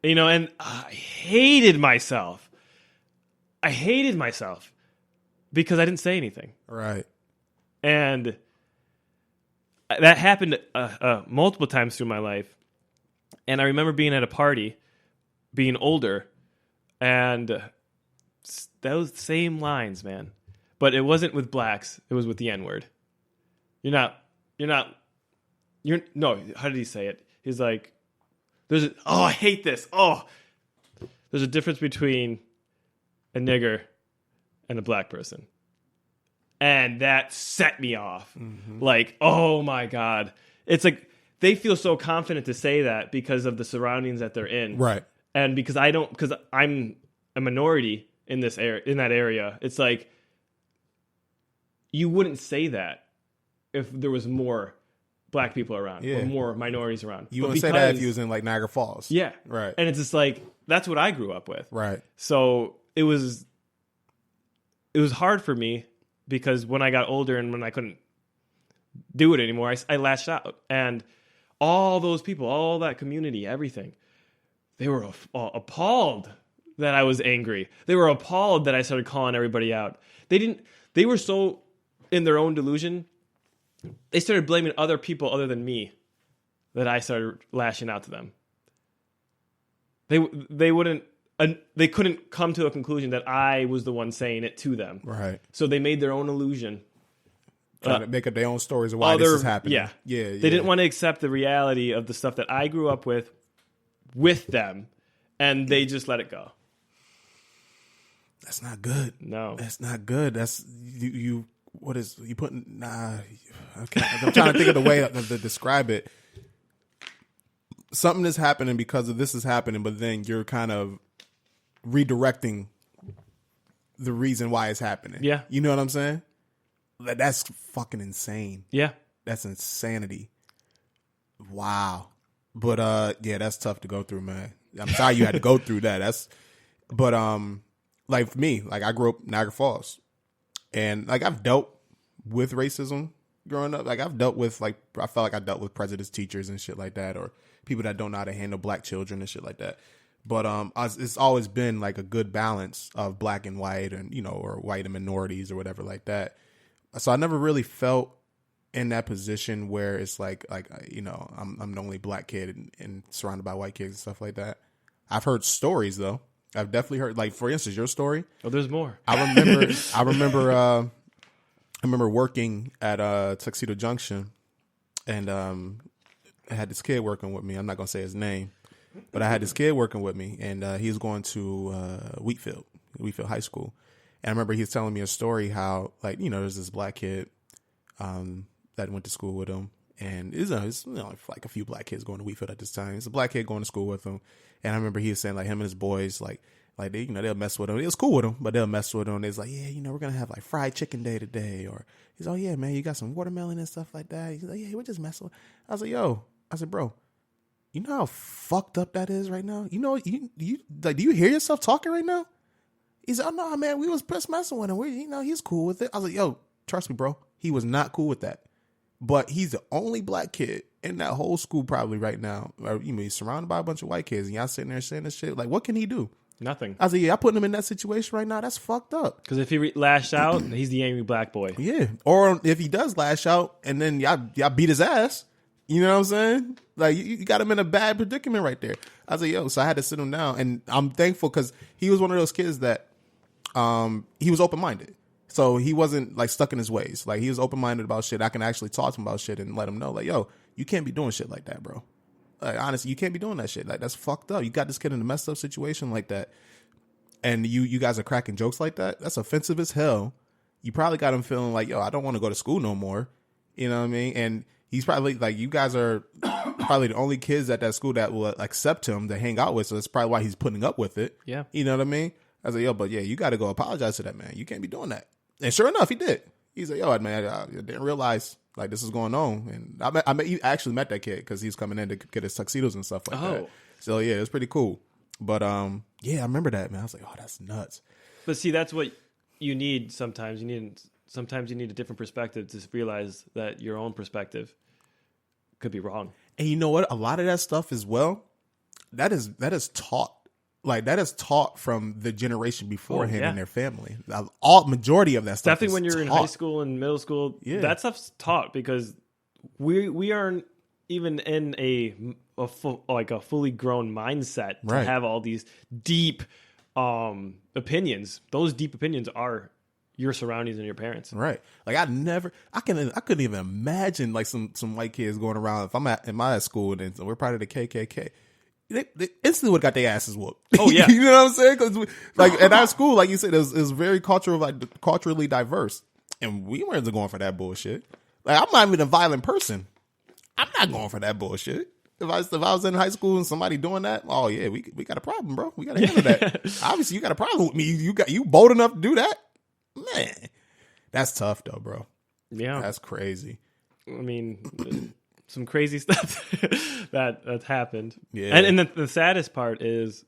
And I hated myself. Because I didn't say anything. Right. And that happened multiple times through my life. And I remember being at a party, being older, and those same lines, man. But it wasn't with blacks. It was with the N-word. No, how did he say it? He's like, I hate this. There's a difference between a nigger and a black person. And that set me off. Mm-hmm. Like, oh my God. It's like they feel so confident to say that because of the surroundings that they're in. Right. And because I'm a minority in that area. It's like you wouldn't say that if there was more black people around or more minorities around. You wouldn't say that if you was in like Niagara Falls. Yeah. Right. And it's just like that's what I grew up with. Right. So it was hard for me because when I got older and when I couldn't do it anymore, I lashed out. And all those people, all that community, everything, they were appalled that I was angry. They were appalled that I started calling everybody out. They were so in their own delusion, they started blaming other people other than me that I started lashing out to them. They couldn't come to a conclusion that I was the one saying it to them. Right. So they made their own illusion. Trying to make up their own stories of why this is happening. Yeah. Yeah. They didn't want to accept the reality of the stuff that I grew up with them, and they just let it go. That's not good. No. That's not good. That's you what is you putting okay. I'm trying to think of the way to describe it. Something is happening because of this is happening, but then you're kind of redirecting the reason why it's happening. Yeah. You know what I'm saying? That's fucking insane. Yeah. That's insanity. Wow. But yeah, that's tough to go through, man. I'm sorry you had to go through that. Like for me, like I grew up in Niagara Falls. And like I've dealt with racism growing up. Like I've dealt with I felt like I dealt with prejudice teachers and shit like that, or people that don't know how to handle black children and shit like that. But it's always been like a good balance of black and white, and or white and minorities or whatever like that. So I never really felt in that position where it's like I'm the only black kid and surrounded by white kids and stuff like that. I've heard stories though. I've definitely heard, like for instance, your story. Oh, there's more. I remember working at Tuxedo Junction, and I had this kid working with me. I'm not gonna say his name, but I had this kid working with me, and he was going to Wheatfield High School. And I remember he was telling me a story how, there's this black kid that went to school with him, and it's like a few black kids going to Wheatfield at this time. It's a black kid going to school with him, and I remember he was saying like him and his boys like they they'll mess with him. It was cool with him, but they'll mess with him. It's like, yeah, we're gonna have like fried chicken day today, or he's oh yeah, man, you got some watermelon and stuff like that. He's like, yeah, we're just messing with. I was like, bro, you know how fucked up that is right now. You like, do you hear yourself talking right now? He's like, oh no, man, we was just messing with him. He's cool with it. I was like, yo, trust me, bro, he was not cool with that. But he's the only black kid in that whole school probably right now. Or, he's surrounded by a bunch of white kids, and y'all sitting there saying this shit. Like, what can he do? Nothing. I was like, yeah, I putting him in that situation right now. That's fucked up. Because if he lashed out, he's the angry black boy. Yeah. Or if he does lash out and then y'all beat his ass, you know what I'm saying? Like, you got him in a bad predicament right there. I was like, yo, so I had to sit him down. And I'm thankful because he was one of those kids that he was open-minded. So he wasn't like stuck in his ways. Like he was open-minded about shit. I can actually talk to him about shit and let him know like, yo, you can't be doing shit like that, bro. Like, honestly, you can't be doing that shit. Like, that's fucked up. You got this kid in a messed up situation like that. And you guys are cracking jokes like that. That's offensive as hell. You probably got him feeling like, yo, I don't want to go to school no more. You know what I mean? And he's probably like, you guys are probably the only kids at that school that will accept him to hang out with. So that's probably why he's putting up with it. Yeah. You know what I mean? I was like, yo, but yeah, you got to go apologize to that man. You can't be doing that. And sure enough, he did. He's like, yo, man, I didn't realize like this is going on. And I actually met that kid because he's coming in to get his tuxedos and stuff like that. So yeah, it was pretty cool. But yeah, I remember that, man. I was like, oh, that's nuts. But see, that's what you need sometimes. Sometimes you need a different perspective to realize that your own perspective could be wrong. And you know what? A lot of that stuff as well, that is taught. Like, that is taught from the generation beforehand in their family. Majority of that stuff definitely is when you're in taught. high school and middle school, that stuff's taught because we aren't even in a fully grown mindset to have all these deep opinions. Those deep opinions are your surroundings and your parents. Right. Like, I couldn't even imagine like some white kids going around. If I'm at school and we're part of the KKK, they instantly would have got their asses whooped. Oh yeah. You know what I'm saying? Because like at our school, like you said, it was very culturally diverse, and we weren't going for that bullshit. Like, I'm not even a violent person. I'm not going for that bullshit. If I was in high school and somebody doing that, oh yeah, we got a problem, bro. We got to handle that. Obviously, you got a problem with me. You bold enough to do that, man. That's tough though, bro. Yeah, that's crazy. I mean, some crazy stuff that's happened. Yeah, and the saddest part is,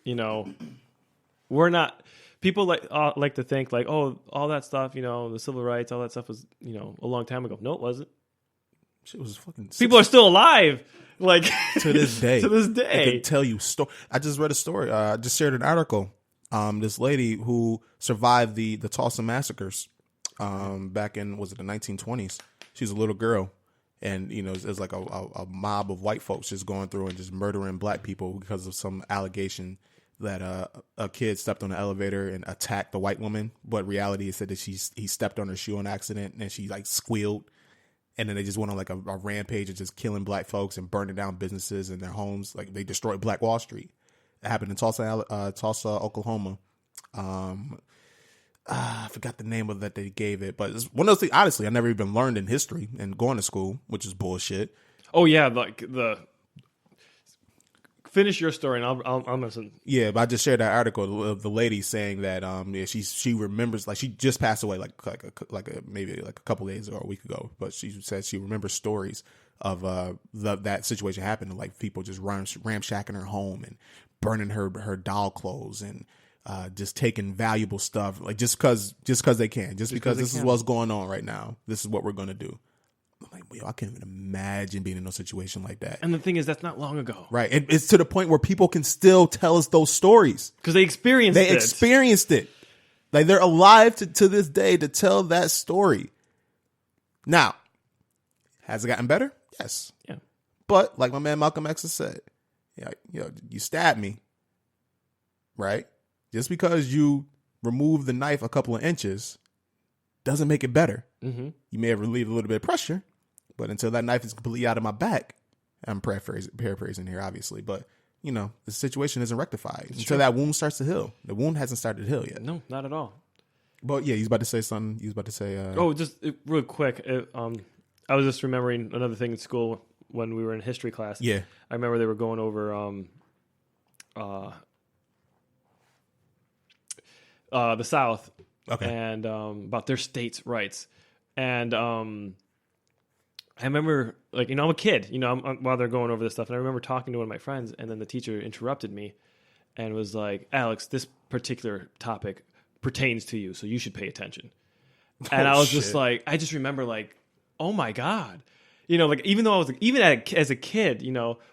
we're not. People like to think like, oh, all that stuff, the civil rights, all that stuff was, a long time ago. No, it wasn't. Shit was fucking. People are still alive, like to this day. To this day, I can tell you I just read a story. I just shared an article. This lady who survived the Tulsa massacres, back in, was it the 1920s? She's a little girl, and it's like a mob of white folks just going through and just murdering black people because of some allegation that a kid stepped on an elevator and attacked the white woman, but reality is said that he stepped on her shoe on accident and she like squealed. And then they just went on like a rampage of just killing black folks and burning down businesses and their homes. Like, they destroyed Black Wall Street. It happened in Tulsa, Oklahoma. I forgot the name of that they gave it, but it's one of those things. Honestly, I never even learned in history and going to school, which is bullshit. Oh yeah, like finish your story, and I'll listen. Yeah, but I just shared that article of the lady saying that she remembers, like, she just passed away maybe a couple days or a week ago, but she said she remembers stories of that situation happening, like people just ramshacking her home and burning her doll clothes and just taking valuable stuff, like just because they can, because this is what's going on right now. This is what we're gonna do. I'm like, yo, I can't even imagine being in a situation like that. And the thing is, that's not long ago. Right. It's to the point where people can still tell us those stories. Because they experienced it. Like, they're alive to this day to tell that story. Now, has it gotten better? Yes. Yeah. But, like my man Malcolm X has said, you stabbed me, right? Just because you remove the knife a couple of inches doesn't make it better. Mm-hmm. You may have relieved a little bit of pressure, but until that knife is completely out of my back, I'm paraphrasing here, obviously, but the situation isn't rectified until that wound starts to heal. The wound hasn't started to heal yet. No, not at all. But yeah, he's about to say something. He's about to say. Just real quick. I was just remembering another thing in school when we were in history class. Yeah, I remember they were going over the South. Okay. And about their states' rights. And I remember, like, I'm a kid, while they're going over this stuff. And I remember talking to one of my friends, and then the teacher interrupted me and was like, Alex, this particular topic pertains to you, so you should pay attention. And I was just like, I just remember, like, oh my God. Like, even though I was, as a kid,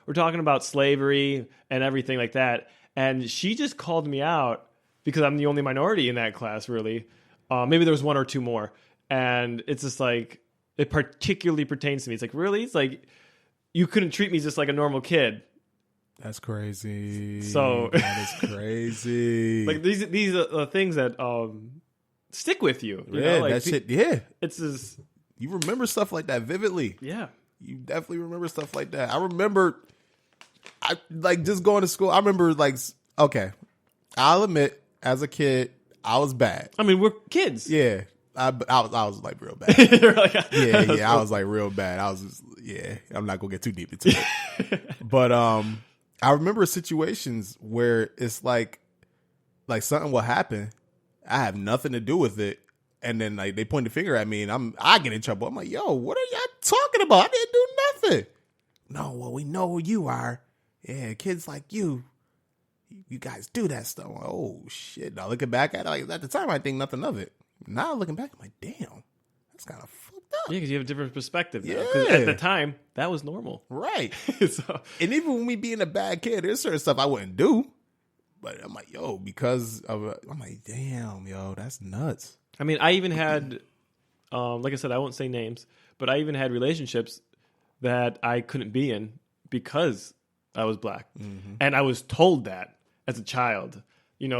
we're talking about slavery and everything like that. And she just called me out because I'm the only minority in that class, really. Maybe there was one or two more. And it's just like, it particularly pertains to me. It's like, really? It's like, you couldn't treat me just like a normal kid. That's crazy. So that is crazy. Like, these are things that stick with you. Like, that shit, yeah. It's just... You remember stuff like that vividly. Yeah. You definitely remember stuff like that. I remember, just going to school. I remember, okay, I'll admit, as a kid, I was bad. I mean, we're kids. Yeah. I was like real bad. I was like real bad. I was just, I'm not gonna get too deep into it. But I remember situations where it's like something will happen. I have nothing to do with it. And then they point the finger at me and I get in trouble. I'm like, yo, what are y'all talking about? I didn't do nothing. No, well, we know who you are. Yeah, kids like you guys do that stuff. I'm like, oh shit. Now looking back at it, at the time I think nothing of it. Now looking back, I'm like, damn, that's kind of fucked up. Yeah, because you have a different perspective now. Because at the time, that was normal. Right. So, And even when me being a bad kid, there's certain stuff I wouldn't do. But I'm like, yo, because of I'm like, damn, yo, that's nuts. I mean, I even had, like I said, I won't say names, but I even had relationships that I couldn't be in because I was black. Mm-hmm. And I was told that as a child.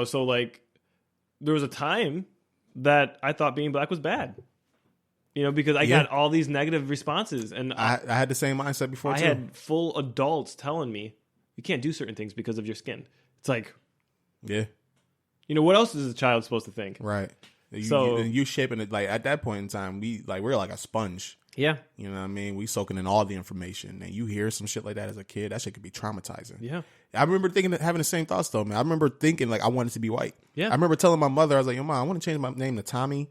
So like there was a time that I thought being black was bad. Because I got all these negative responses. And I had the same mindset before, too. I had full adults telling me, you can't do certain things because of your skin. It's like... Yeah. What else is a child supposed to think? Right. So you shaping it, like, at that point in time, we're like a sponge. Yeah. You know what I mean? We soaking in all the information, and you hear some shit like that as a kid, that shit could be traumatizing. Yeah. I remember having the same thoughts, though, man. I remember thinking, like, I wanted to be white. Yeah. I remember telling my mother, I was like, yo, Mom, I want to change my name to Tommy.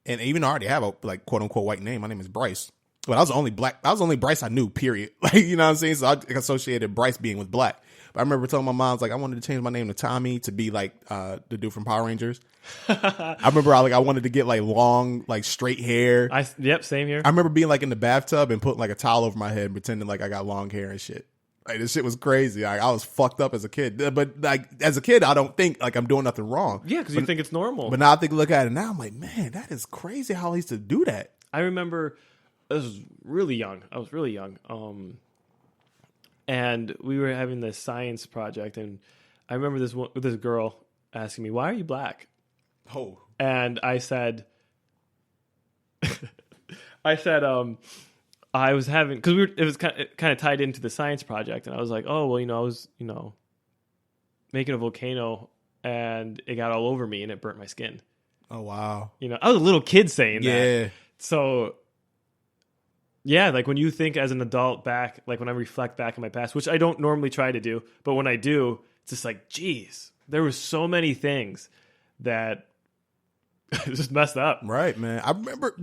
And even though I already have a, like, quote-unquote white name, my name is Bryce. But I was the only Bryce I knew, period. Like, you know what I'm saying? So I associated Bryce being with black. But I remember telling my mom, I was like, I wanted to change my name to Tommy to be like the dude from Power Rangers. I remember I wanted to get like long, like straight hair. Yep, same here. I remember being like in the bathtub and putting like a towel over my head and pretending like I got long hair and shit. Like this shit was crazy. Like, I was fucked up as a kid. But like as a kid, I don't think like I'm doing nothing wrong. Yeah, because you think it's normal. But now I look at it now, I'm like, man, that is crazy how I used to do that. I remember I was really young. And we were having this science project, and I remember this girl asking me, "Why are you black?" Oh, and I said, I was having because it was kind of tied into the science project, and I was like, "Oh, well, I was making a volcano, and it got all over me, and it burnt my skin." Oh wow! I was a little kid saying that. Yeah. So. Yeah, like when you think as an adult back, like when I reflect back in my past, which I don't normally try to do, but when I do, it's just like, geez, there were so many things that just messed up. Right, man. I remember,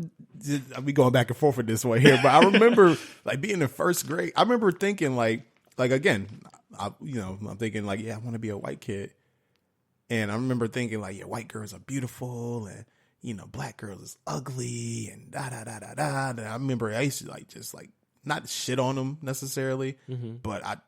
I'll be going back and forth with this one here, but I remember like being in first grade. I remember thinking like again, I'm thinking like, yeah, I want to be a white kid. And I remember thinking like, yeah, white girls are beautiful and, black girls is ugly and da da da da da. And I remember I used to like just like not shit on them necessarily, but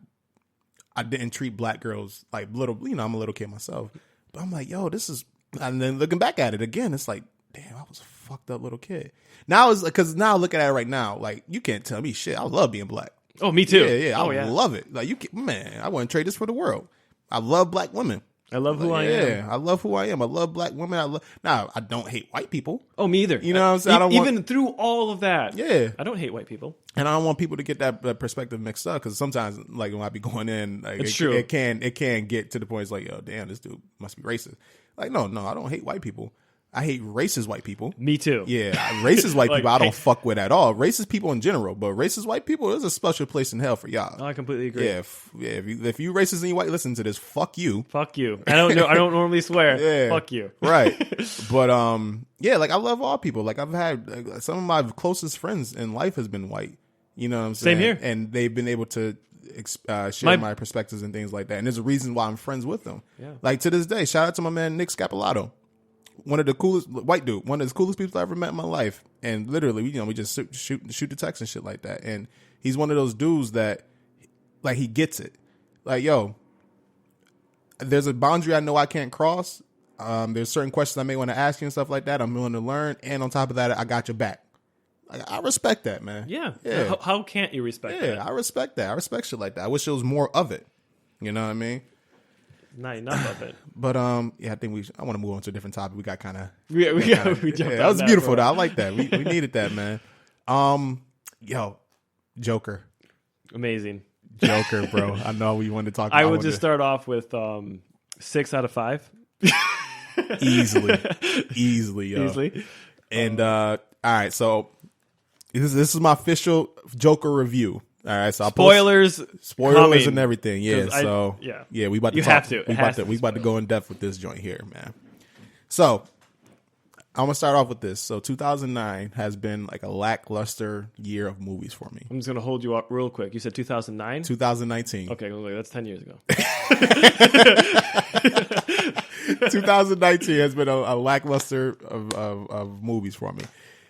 I didn't treat black girls like little. I'm a little kid myself, but I'm like, yo, this is. And then looking back at it again, it's like, damn, I was a fucked up little kid. Now it's because now looking at it right now, like you can't tell me shit. I love being black. Oh, me too. Yeah, I love it. Like I wouldn't trade this for the world. I love black women. I love who I am. Yeah, I love who I am. I love black women. Now, I don't hate white people. Oh, me either. You know what I'm saying? Even through all of that. Yeah. I don't hate white people. And I don't want people to get that perspective mixed up because sometimes, like, when I be going in, like, it's true. It can get to the point it's like, yo, damn, this dude must be racist. Like, no, I don't hate white people. I hate racist white people. Me too. Yeah, racist white people I don't fuck with at all. Racist people in general, but racist white people, there's a special place in hell for y'all. I completely agree. Yeah, if you racist and you white, listen to this. Fuck you. Fuck you. I don't know. I don't normally swear. Yeah, fuck you. Right. But yeah, like I love all people. Like I've had some of my closest friends in life has been white. You know what I'm saying? Same here. And they've been able to share my perspectives and things like that. And there's a reason why I'm friends with them. Yeah. Like to this day, shout out to my man Nick Scapolato. One of the coolest white dude, one of the coolest people I ever met in my life. And literally, we just shoot the text and shit like that. And he's one of those dudes that, like, he gets it. Like, yo, there's a boundary I know I can't cross. There's certain questions I may want to ask you and stuff like that. I'm willing to learn. And on top of that, I got your back. Like, I respect that, man. Yeah. How can't you respect that? Yeah, I respect that. I respect shit like that. I wish there was more of it. You know what I mean? Not enough of it. But yeah, I think I want to move on to a different topic. We got kind of we jumped on that was beautiful though. I like that. We needed that, man. Yo, Joker. Amazing. Joker, bro. I know we wanted to talk about I would just start off with 6 out of 5. Easily, yo. Easily. And all right, so this is my official Joker review. All right, so spoilers coming. And everything. Yeah, yeah, we about to have to. We about to go in depth with this joint here, man. So I'm gonna start off with this. So 2009 has been like a lackluster year of movies for me. I'm just gonna hold you up real quick. You said 2009? 2019. Okay, that's 10 years ago. 2019 has been a lackluster of movies for me.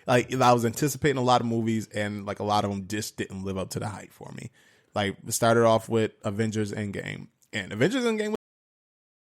Like I was anticipating a lot of movies, and like a lot of them just didn't live up to the hype for me. Like it started off with Avengers Endgame, and Avengers Endgame